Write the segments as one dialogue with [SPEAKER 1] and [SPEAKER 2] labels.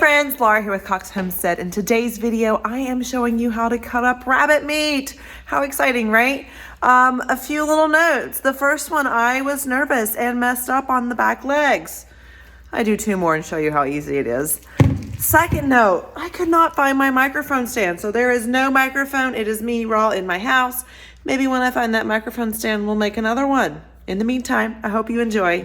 [SPEAKER 1] friends, Laura here with Cox Homestead. In today's video, I am showing you how to cut up rabbit meat. How exciting, right? A few little notes. The first one, I was nervous and messed up on the back legs. I do two more and show you how easy it is. Second note, I could not find my microphone stand, so there is no microphone. It is me raw in my house. Maybe when I find that microphone stand, we'll make another one. In the meantime, I hope you enjoy.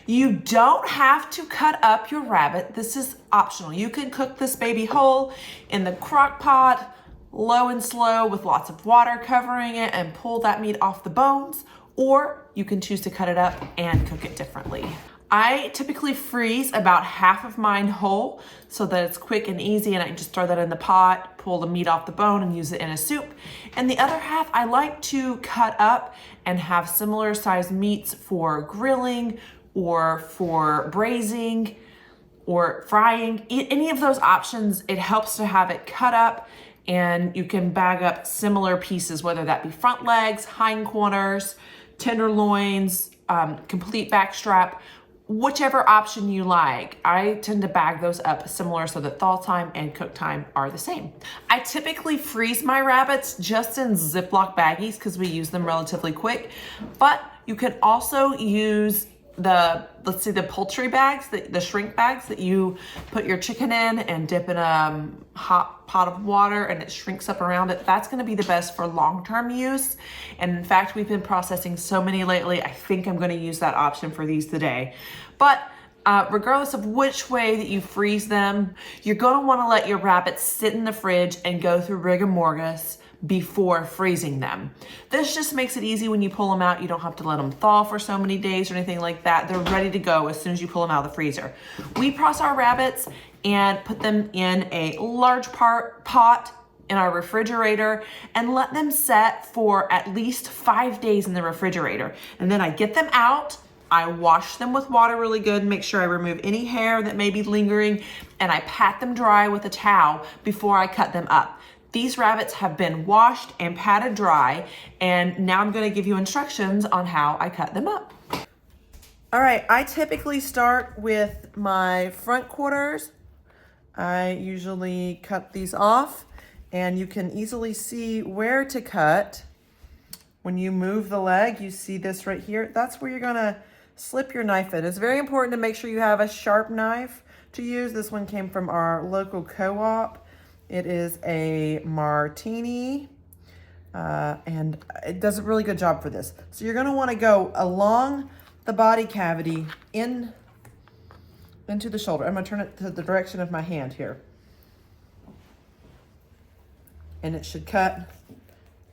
[SPEAKER 1] You don't have to cut up your rabbit. This is optional. You can cook this baby whole in the crock pot, low and slow with lots of water covering it, and pull that meat off the bones, or you can choose to cut it up and cook it differently. I typically freeze about half of mine whole so that it's quick and easy, and I can just throw that in the pot, pull the meat off the bone and use it in a soup. And the other half I like to cut up and have similar sized meats for grilling or for braising or frying. Any of those options, it helps to have it cut up, and you can bag up similar pieces, whether that be front legs, hind corners, tenderloins, complete back strap, whichever option you like. I tend to bag those up similar so that thaw time and cook time are the same. I typically freeze my rabbits just in Ziploc baggies because we use them relatively quick, but you can also use let's say the poultry bags, the shrink bags that you put your chicken in and dip in a hot pot of water and it shrinks up around it. That's gonna be the best for long-term use. And in fact, we've been processing so many lately, I think I'm gonna use that option for these today. But regardless of which way that you freeze them, you're gonna wanna let your rabbits sit in the fridge and go through rigor mortis before freezing them. This just makes it easy when you pull them out. You don't have to let them thaw for so many days or anything like that. They're ready to go as soon as you pull them out of the freezer. We process our rabbits and put them in a large pot in our refrigerator and let them set for at least 5 days in the refrigerator. And then I get them out. I wash them with water really good, make sure I remove any hair that may be lingering, and I pat them dry with a towel before I cut them up. These rabbits have been washed and patted dry, and now I'm gonna give you instructions on how I cut them up. All right, I typically start with my front quarters. I usually cut these off, and you can easily see where to cut. When you move the leg, you see this right here. That's where you're gonna slip your knife in. It's very important to make sure you have a sharp knife to use. This one came from our local co-op. It is a Martini, and it does a really good job for this. So you're gonna wanna go along the body cavity into the shoulder. I'm gonna turn it to the direction of my hand here. And it should cut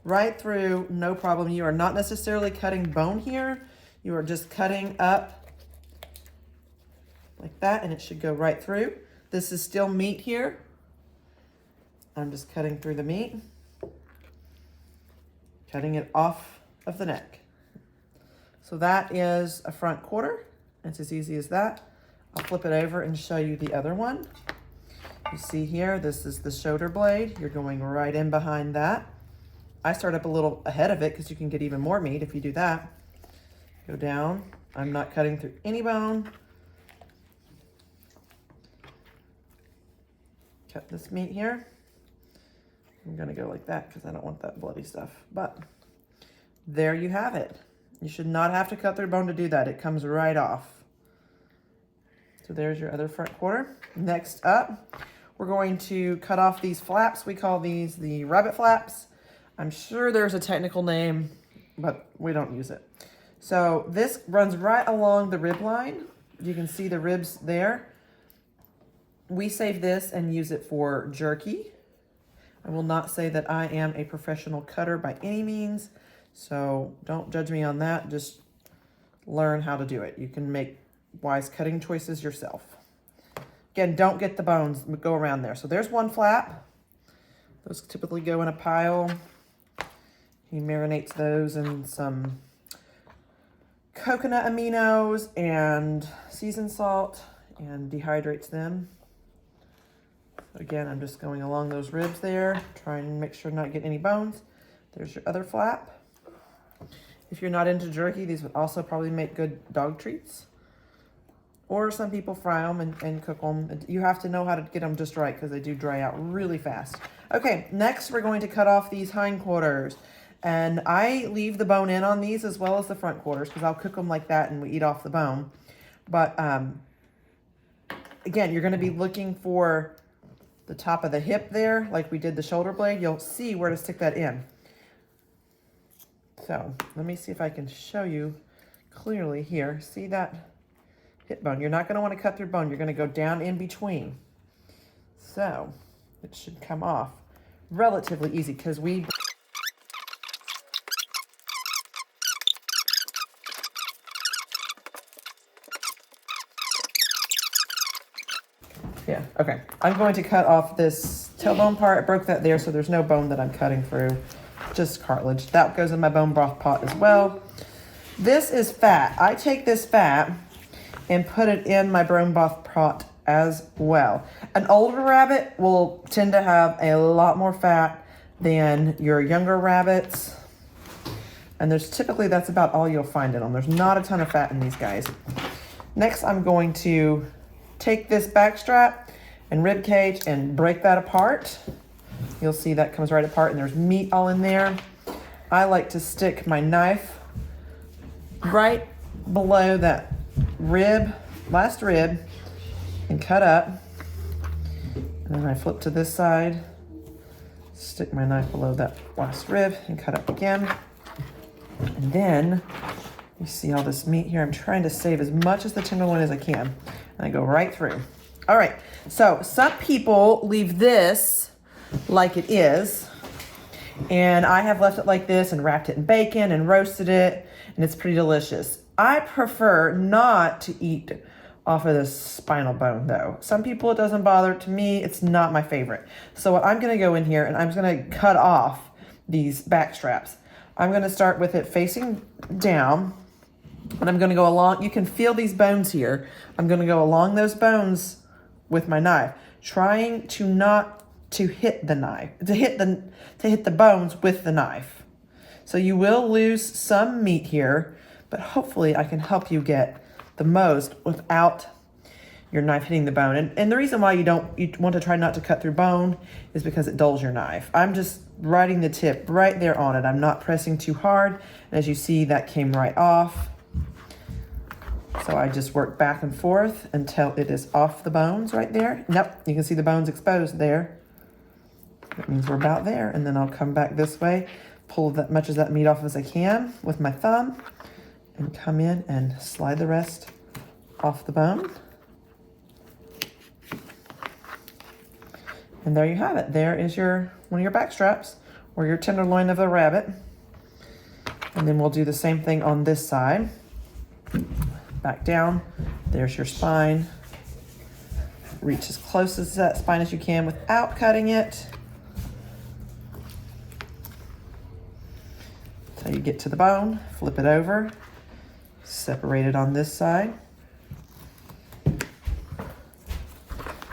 [SPEAKER 1] right through, no problem. You are not necessarily cutting bone here. You are just cutting up like that, and it should go right through. This is still meat here. I'm just cutting through the meat, cutting it off of the neck. So that is a front quarter. It's as easy as that. I'll flip it over and show you the other one. You see here, this is the shoulder blade. You're going right in behind that. I start up a little ahead of it because you can get even more meat if you do that. Go down. I'm not cutting through any bone. Cut this meat here. I'm gonna go like that because I don't want that bloody stuff. But there you have it. You should not have to cut through bone to do that. It comes right off. So there's your other front quarter. Next up, we're going to cut off these flaps. We call these the rabbit flaps. I'm sure there's a technical name, but we don't use it. So this runs right along the rib line. You can see the ribs there. We save this and use it for jerky. I will not say that I am a professional cutter by any means, so don't judge me on that. Just learn how to do it. You can make wise cutting choices yourself. Again, don't get the bones, go around there. So there's one flap. Those typically go in a pile. He marinates those in some coconut aminos and seasoned salt and dehydrates them. Again, I'm just going along those ribs there, trying to make sure not get any bones. There's your other flap. If you're not into jerky, these would also probably make good dog treats. Or some people fry them and cook them. You have to know how to get them just right because they do dry out really fast. Okay, next we're going to cut off these hindquarters. And I leave the bone in on these as well as the front quarters because I'll cook them like that and we eat off the bone. But again, you're going to be looking for the top of the hip there like we did the shoulder blade. You'll see where to stick that in. So let me see if I can show you clearly here. See that hip bone? You're not going to want to cut through bone. You're going to go down in between. So it should come off relatively easy because we... Yeah, okay. I'm going to cut off this tailbone part. I broke that there, so there's no bone that I'm cutting through, just cartilage. That goes in my bone broth pot as well. This is fat. I take this fat and put it in my bone broth pot as well. An older rabbit will tend to have a lot more fat than your younger rabbits. And there's typically, that's about all you'll find in them. There's not a ton of fat in these guys. Next, I'm going to take this back strap and rib cage and break that apart. You'll see that comes right apart and there's meat all in there. I like to stick my knife right below that rib, last rib, and cut up. And then I flip to this side, stick my knife below that last rib and cut up again. And then you see all this meat here. I'm trying to save as much as the tenderloin as I can. And I go right through. All right, so some people leave this like it is. And I have left it like this and wrapped it in bacon and roasted it. And it's pretty delicious. I prefer not to eat off of the spinal bone though. Some people it doesn't bother. To me, it's not my favorite. So what I'm gonna go in here and I'm gonna cut off these back straps. I'm gonna start with it facing down. And I'm going to go along, you can feel these bones here. I'm going to go along those bones with my knife, trying to not to hit the knife, to hit the bones with the knife. So you will lose some meat here, but hopefully I can help you get the most without your knife hitting the bone. And the reason why you want to try not to cut through bone is because it dulls your knife. I'm just riding the tip right there on it. I'm not pressing too hard. And as you see, that came right off. So I just work back and forth until it is off the bones right there. Nope, you can see the bones exposed there. That means we're about there. And then I'll come back this way, pull as much of that meat off as I can with my thumb, and come in and slide the rest off the bone. And there you have it. There is one of your back straps or your tenderloin of a rabbit. And then we'll do the same thing on this side. Back down, there's your spine. Reach as close as that spine as you can without cutting it. Until you get to the bone, flip it over, separate it on this side.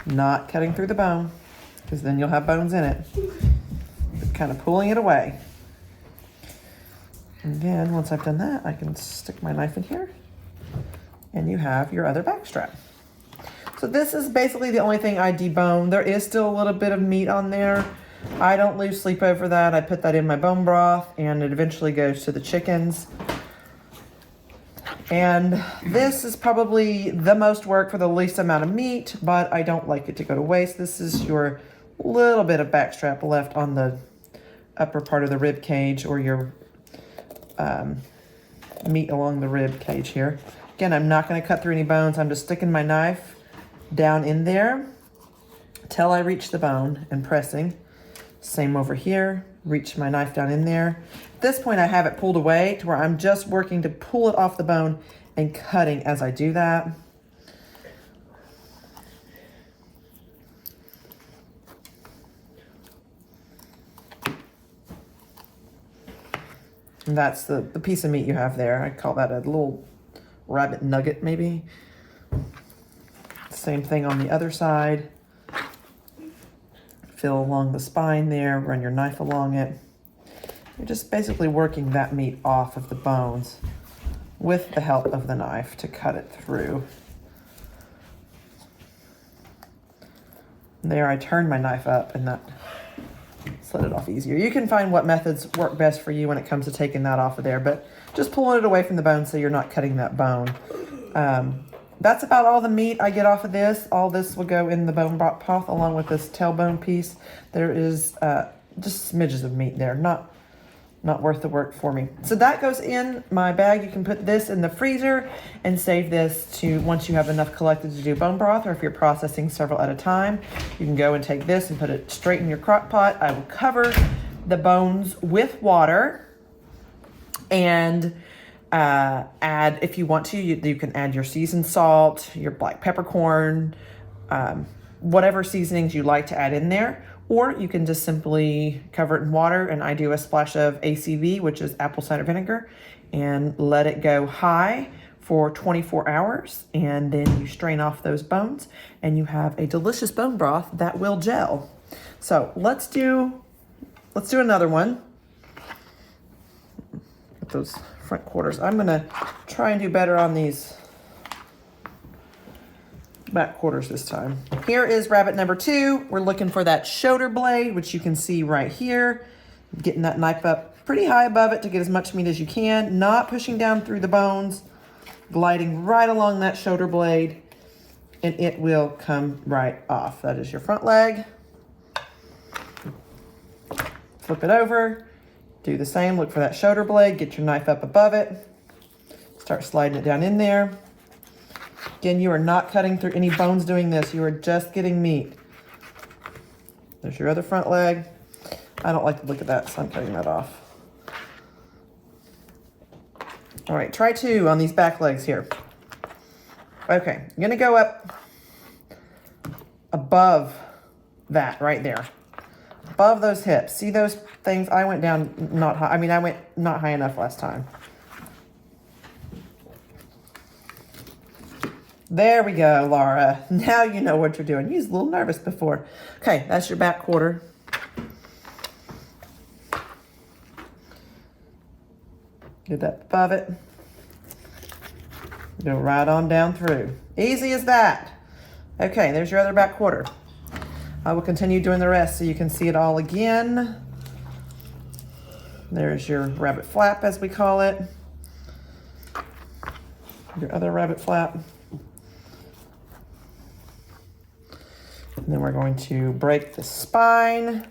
[SPEAKER 1] Not cutting through the bone, because then you'll have bones in it. But kind of pulling it away. And then once I've done that, I can stick my knife in here. And you have your other back strap. So this is basically the only thing I debone. There is still a little bit of meat on there. I don't lose sleep over that. I put that in my bone broth and it eventually goes to the chickens. And this is probably the most work for the least amount of meat, but I don't like it to go to waste. This is your little bit of back strap left on the upper part of the rib cage or your meat along the rib cage here. Again, I'm not going to cut through any bones. I'm just sticking my knife down in there till I reach the bone and pressing. Same over here. Reach my knife down in there. At this point, I have it pulled away to where I'm just working to pull it off the bone and cutting as I do that. And that's the piece of meat you have there. I call that a little rabbit nugget, maybe. Same thing on the other side. Feel along the spine there, run your knife along it. You're just basically working that meat off of the bones with the help of the knife to cut it through. There, I turned my knife up and that slid it off easier. You can find what methods work best for you when it comes to taking that off of there, but just pulling it away from the bone so you're not cutting that bone. That's about all the meat I get off of this. All this will go in the bone broth along with this tailbone piece. There is just smidges of meat there, not worth the work for me. So that goes in my bag. You can put this in the freezer and save this to once you have enough collected to do bone broth, or if you're processing several at a time, you can go and take this and put it straight in your crock pot. I will cover the bones with water and add, if you want to, you can add your seasoned salt, your black peppercorn, whatever seasonings you like to add in there. Or you can just simply cover it in water, and I do a splash of ACV, which is apple cider vinegar, and let it go high for 24 hours. And then you strain off those bones and you have a delicious bone broth that will gel. So let's do another one with those front quarters. I'm gonna try and do better on these back quarters this time. Here is rabbit number 2. We're looking for that shoulder blade, which you can see right here. Getting that knife up pretty high above it to get as much meat as you can, not pushing down through the bones, gliding right along that shoulder blade, and it will come right off. That is your front leg. Flip it over, do the same, look for that shoulder blade, get your knife up above it, start sliding it down in there. Again, you are not cutting through any bones doing this. You are just getting meat. There's your other front leg. I don't like to look at that, so I'm cutting that off. All right, try 2 on these back legs here. Okay, I'm gonna go up above that right there. Above those hips. See those things? I went down not high. I went not high enough last time. There we go, Laura. Now you know what you're doing. You was a little nervous before. Okay, that's your back quarter. Get up above it. Go right on down through. Easy as that. Okay, there's your other back quarter. I will continue doing the rest so you can see it all again. There's your rabbit flap, as we call it. Your other rabbit flap. And then we're going to break the spine.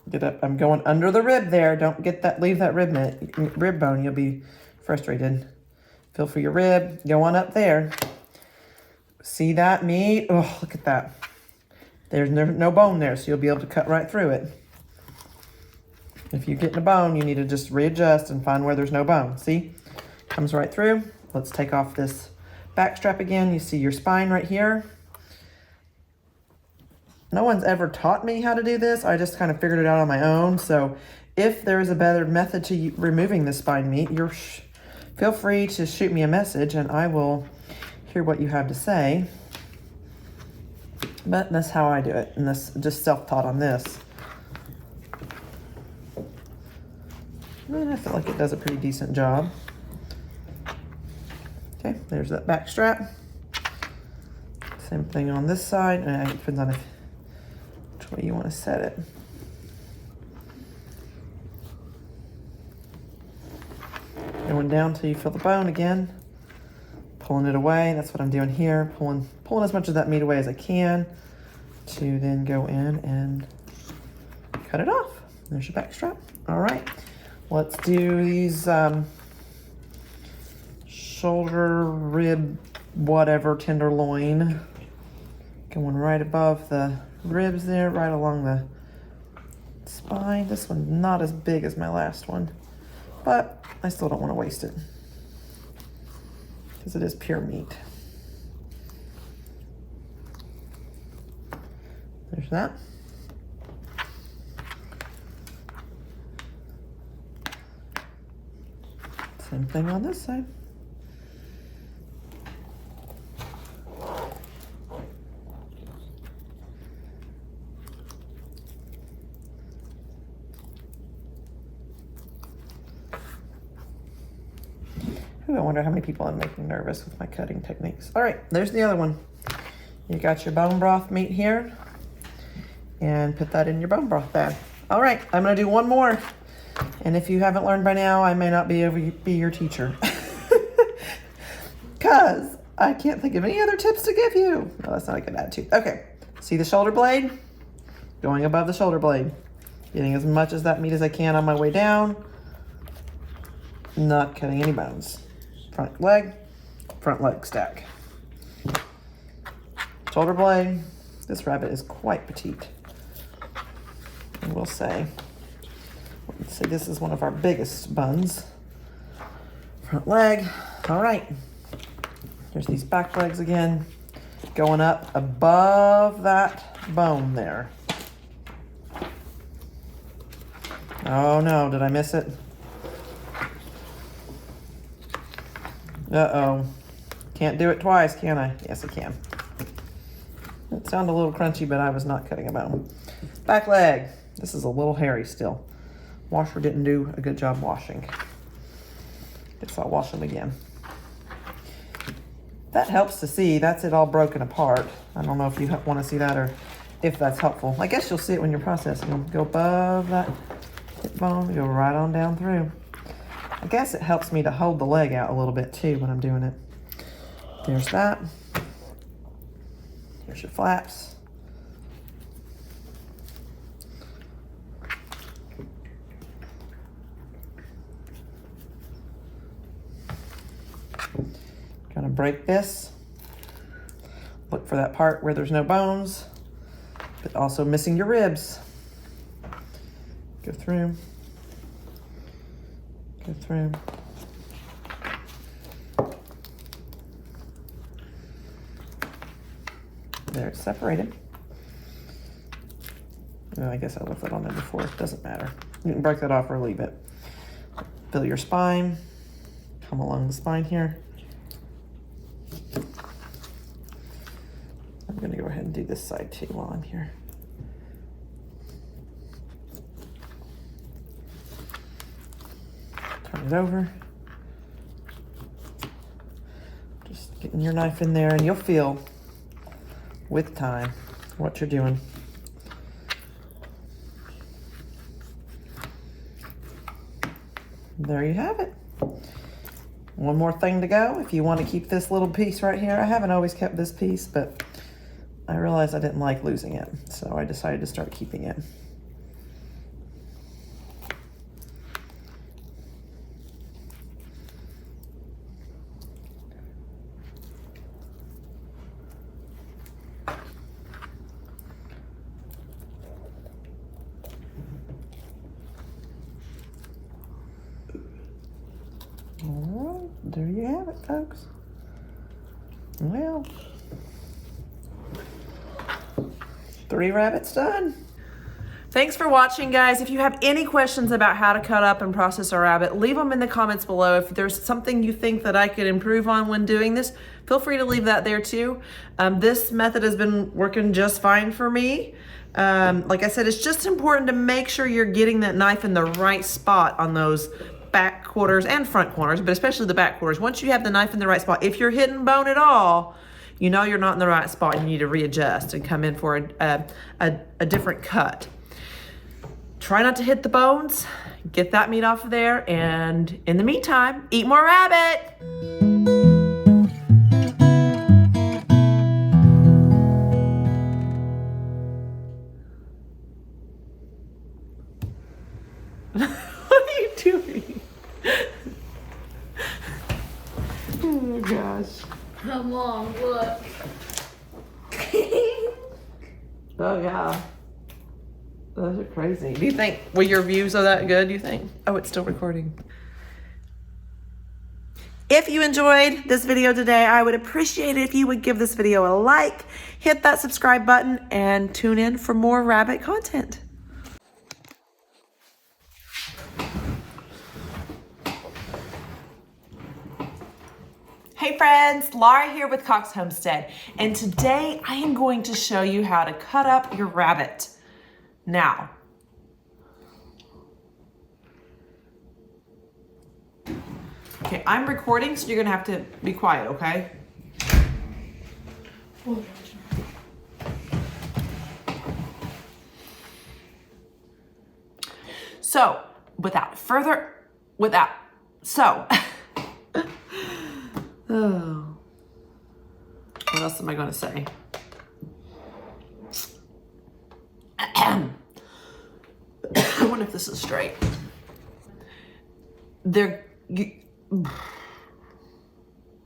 [SPEAKER 1] Get up. I'm going under the rib there. Don't get that. Leave that rib bone. You'll be frustrated. Feel for your rib. Go on up there. See that meat? Oh, look at that. There's no bone there, so you'll be able to cut right through it. If you get in a bone, you need to just readjust and find where there's no bone. See? Comes right through. Let's take off this back strap again. You see your spine right here. No one's ever taught me how to do this. I just kind of figured it out on my own. So if there is a better method to removing the spine meat, feel free to shoot me a message and I will hear what you have to say. But that's how I do it. And that's just self-taught on this. And I feel like it does a pretty decent job. Okay, there's that back strap. Same thing on this side. It depends on which way you want to set it. Going down till you feel the bone again. Pulling it away. That's what I'm doing here. Pulling as much of that meat away as I can to then go in and cut it off. There's your back strap. All right, let's do these shoulder, rib, whatever, tenderloin. Going right above the ribs there, right along the spine. This one's not as big as my last one, but I still don't want to waste it because it is pure meat. There's that. Same thing on this side. I wonder how many people I'm making nervous with my cutting techniques. All right, there's the other one. You got your bone broth meat here, and put that in your bone broth bag. All right, I'm gonna do one more. And if you haven't learned by now, I may not be able to be your teacher. Because I can't think of any other tips to give you. Well, that's not a good attitude. Okay, see the shoulder blade? Going above the shoulder blade. Getting as much of that meat as I can on my way down. Not cutting any bones. Front leg stack. Shoulder blade. This rabbit is quite petite. And we'll say, let's say this is one of our biggest buns. Front leg. All right. There's these back legs again, going up above that bone there. Oh no, did I miss it? Uh-oh. Can't do it twice, can I? Yes, I can. It sounded a little crunchy, but I was not cutting a bone. Back leg. This is a little hairy still. Washer didn't do a good job washing. Guess I'll wash them again. That helps to see. That's it all broken apart. I don't know if you want to see that or if that's helpful. I guess you'll see it when you're processing them. Go above that hip bone, go right on down through. I guess it helps me to hold the leg out a little bit too when I'm doing it. There's that. Here's your flaps. Gonna break this. Look for that part where there's no bones, but also missing your ribs. Go through. Go through. There, it's separated. Well, I guess I left that on there before. It doesn't matter. You can break that off or leave it. Fill your spine. Come along the spine here. I'm going to go ahead and do this side too while I'm here. Turn it over. Just getting your knife in there, and you'll feel with time what you're doing. There you have it. One more thing to go. If you want to keep this little piece right here, I haven't always kept this piece, but I realized I didn't like losing it, so I decided to start keeping it. All right, there you have it, folks. Well, 3 rabbits done. Thanks for watching, guys. If you have any questions about how to cut up and process a rabbit, leave them in the comments below. If there's something you think that I could improve on when doing this, feel free to leave that there too. This method has been working just fine for me. Like I said, it's just important to make sure you're getting that knife in the right spot on those back quarters and front corners, but especially the back quarters. Once you have the knife in the right spot, if you're hitting bone at all, you know you're not in the right spot. You need to readjust and come in for a different cut. Try not to hit the bones, get that meat off of there, and in the meantime, eat more rabbit. What are you doing? Oh gosh.
[SPEAKER 2] Come on, look.
[SPEAKER 1] Oh yeah. Those are crazy. Do you think, were your views are that good, do you think? Oh, it's still recording. If you enjoyed this video today, I would appreciate it if you would give this video a like, hit that subscribe button, and tune in for more rabbit content. Hey friends, Laura here with Cox Homestead, and today I am going to show you how to cut up your rabbit. Now, Okay, I'm recording, so you're gonna have to be quiet, okay? So, oh, what else am I gonna say? I wonder if this is straight.